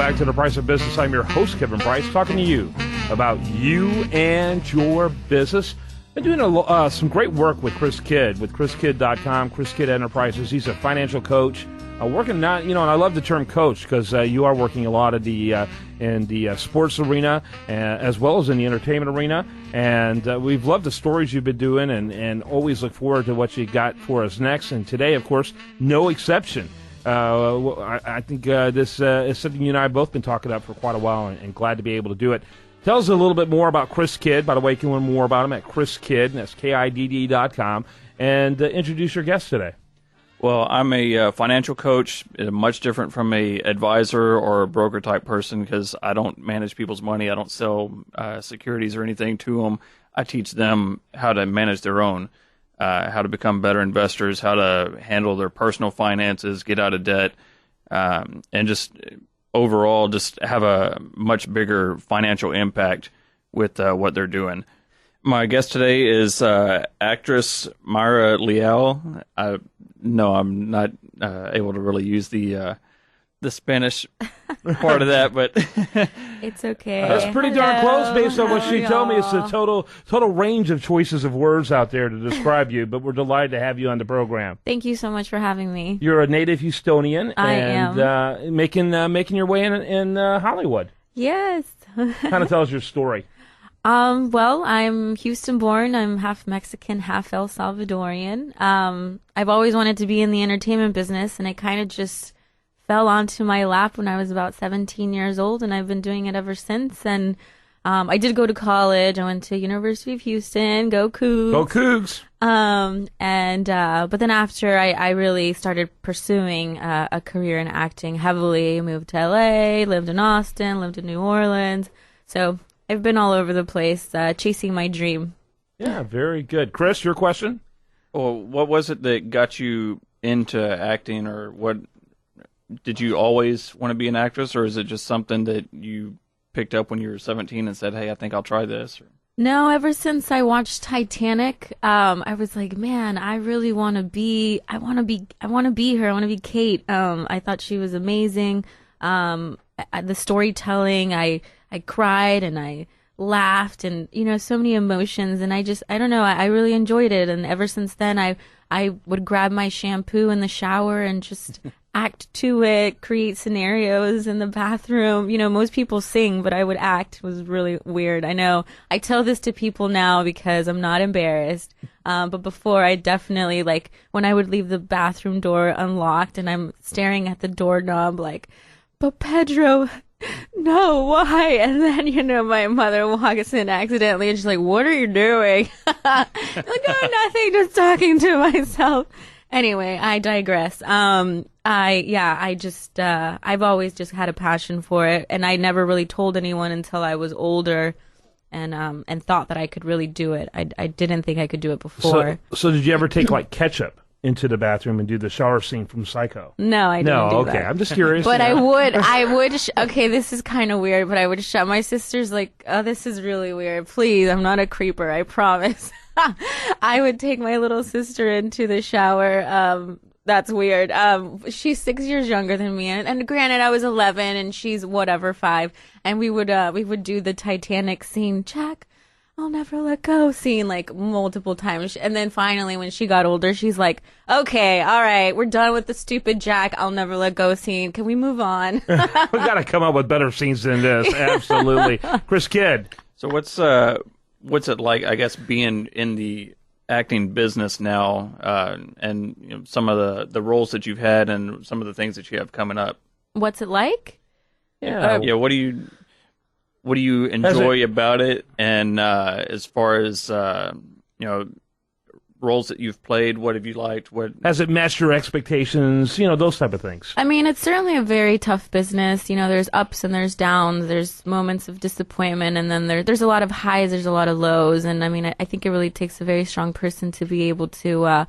back to The Price of Business. I'm your host, Kevin Price, talking to you about you and your business. Been doing some great work with Chris Kidd, with chriskidd.com, Chris Kidd Enterprises. He's a financial coach. Working not, and I love the term coach because you are working a lot of in the sports arena as well as in the entertainment arena. And we've loved the stories you've been doing and always look forward to what you got for us next. And today, of course, no exception. I think this is something you and I have both been talking about for quite a while and glad to be able to do it. Tell us a little bit more about Chris Kidd. By the way, you can learn more about him at Chris Kidd, and that's KIDD.com. And introduce your guest today. Well, I'm a financial coach, much different from a advisor or a broker type person because I don't manage people's money. I don't sell securities or anything to them. I teach them how to manage their own, how to become better investors, how to handle their personal finances, get out of debt, and just overall just have a much bigger financial impact with what they're doing. My guest today is actress Mayra Leal. No, I'm not able to really use the Spanish part of that, but it's okay. That's pretty darn close based on what she told me. It's a total range of choices of words out there to describe you, but we're delighted to have you on the program. Thank you so much for having me. You're a native Houstonian. I am. Making your way in Hollywood. Yes. Kind of tell us your story. Well, I'm Houston-born. I'm half Mexican, half El Salvadorian. I've always wanted to be in the entertainment business, and it kind of just fell onto my lap when I was about 17 years old, and I've been doing it ever since. And I did go to college. I went to University of Houston. Go Cougs. Go Cougs. But then after I really started pursuing a career in acting heavily, moved to LA, lived in Austin, lived in New Orleans. So I've been all over the place, chasing my dream. Yeah, very good. Chris, your question? Well, what was it that got you into acting, or what did you always want to be an actress, or is it just something that you picked up when you were 17 and said, "Hey, I think I'll try this"? No, ever since I watched Titanic, I was like, man, I really want to be. I want to be her. I want to be Kate. I thought she was amazing. The storytelling, I cried and I laughed and, so many emotions. And I don't know, I really enjoyed it. And ever since then, I would grab my shampoo in the shower and just act to it, create scenarios in the bathroom. Most people sing, but I would act. It was really weird. I know. I tell this to people now because I'm not embarrassed. But before, I definitely, when I would leave the bathroom door unlocked and I'm staring at the doorknob but Pedro, no, why? And then, my mother walks in accidentally and she's like, what are you doing? Oh, nothing, just talking to myself. Anyway, I digress. I've always just had a passion for it, and I never really told anyone until I was older and thought that I could really do it. I didn't think I could do it before. So did you ever take ketchup into the bathroom and do the shower scene from Psycho? No, I didn't do that. Okay, I'm just curious. But I would, okay, this is kind of weird, but I would shut my sister's oh, this is really weird. Please, I'm not a creeper, I promise. I would take my little sister into the shower. That's weird. She's 6 years younger than me, and granted, I was 11 and she's 5, and we would do the Titanic scene, Jack, I'll never let go scene multiple times. And then finally, when she got older, she's like, okay, all right, we're done with the stupid Jack, I'll never let go scene. Can we move on? We got to come up with better scenes than this. Absolutely. Chris Kidd. So what's it like, I guess, being in the acting business now, and some of the roles that you've had and some of the things that you have coming up? What's it like? Yeah. What do you enjoy about it? And as far as roles that you've played, what have you liked? What has it matched your expectations? Those type of things. I mean, it's certainly a very tough business. There's ups and there's downs. There's moments of disappointment, and then there's a lot of highs. There's a lot of lows. And I mean, I think it really takes a very strong person to be able to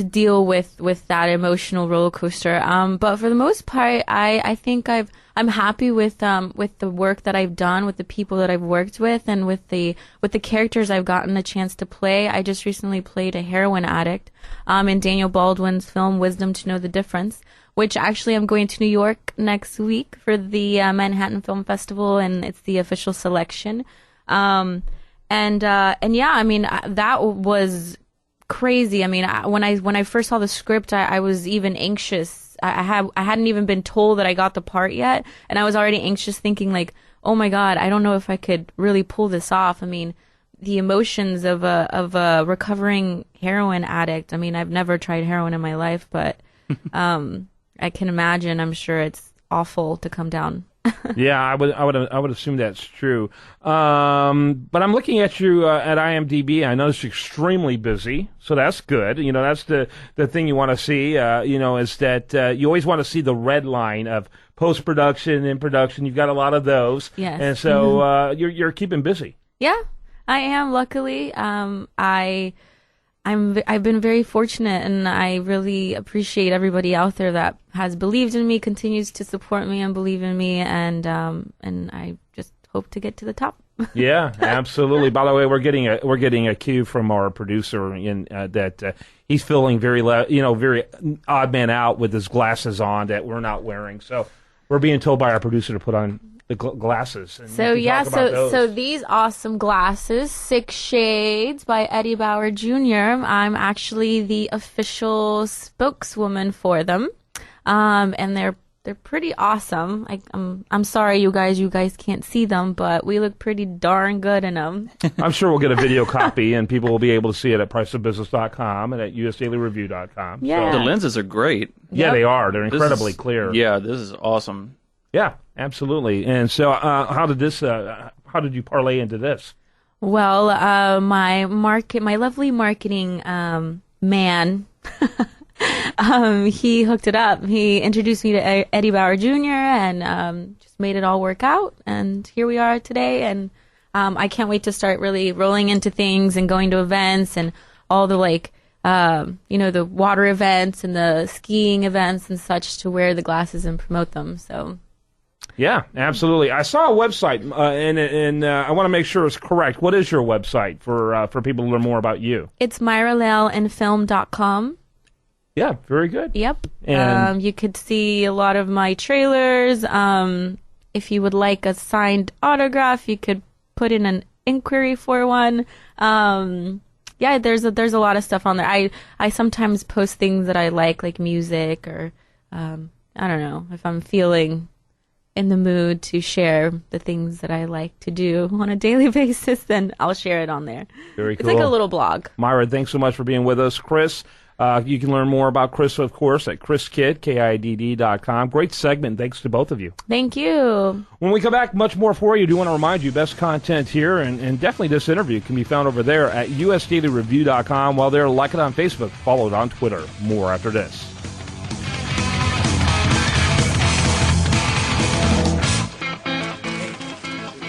deal with that emotional roller coaster. But for the most part, I think I'm happy with the work that I've done, with the people that I've worked with, and with the characters I've gotten a chance to play. I just recently played a heroin addict in Daniel Baldwin's film Wisdom to Know the Difference, which actually I'm going to New York next week for the Manhattan Film Festival, and it's the official selection. And yeah, I mean, that was crazy. I mean, when I first saw the script, I was even anxious. I hadn't even been told that I got the part yet, and I was already anxious, thinking like, oh my God, I don't know if I could really pull this off. I mean, the emotions of a recovering heroin addict. I mean, I've never tried heroin in my life, but I can imagine. I'm sure it's awful to come down. Yeah, I would assume that's true. But I'm looking at you at IMDb. I know it's extremely busy, so that's good. You know, that's the thing you want to see. You know, is that you always want to see the red line of post-production and production. You've got a lot of those. Yes. And so you're keeping busy. Yeah, I am. Luckily, I've been very fortunate, and I really appreciate everybody out there that has believed in me, continues to support me and believe in me, and I just hope to get to the top. Yeah, absolutely. By the way, we're getting a cue from our producer in that he's feeling very very odd man out with his glasses on that we're not wearing. So we're being told by our producer to put on the glasses. And so yeah, so these awesome glasses, 6 Shades by Eddie Bauer Jr. I'm actually the official spokeswoman for them, and they're pretty awesome. I'm sorry, you guys can't see them, but we look pretty darn good in them. I'm sure we'll get a video copy, and people will be able to see it at priceofbusiness.com and at usdailyreview.com. Yeah, The lenses are great. Yeah, they are. They're incredibly clear. Yeah, this is awesome. Yeah, absolutely. And so, how did you parlay into this? Well, my lovely marketing man, he hooked it up. He introduced me to Eddie Bauer Jr. and just made it all work out. And here we are today. And I can't wait to start really rolling into things and going to events and all the the water events and the skiing events and such, to wear the glasses and promote them. So. Yeah, absolutely. I saw a website, and I want to make sure it's correct. What is your website for people to learn more about you? It's MayraLealInFilm.com. Yeah, very good. Yep. And you could see a lot of my trailers. If you would like a signed autograph, you could put in an inquiry for one. Yeah, there's a lot of stuff on there. I sometimes post things that I like music, or I don't know, if I'm feeling in the mood to share the things that I like to do on a daily basis, then I'll share it on there. Very cool. It's like a little blog. Mayra, thanks so much for being with us. Chris, you can learn more about Chris, of course, at chriskidd, KIDD.com. Great segment. Thanks to both of you. Thank you. When we come back, much more for you. I do want to remind you, best content here, and definitely this interview can be found over there at usdailyreview.com. While there, like it on Facebook, follow it on Twitter. More after this.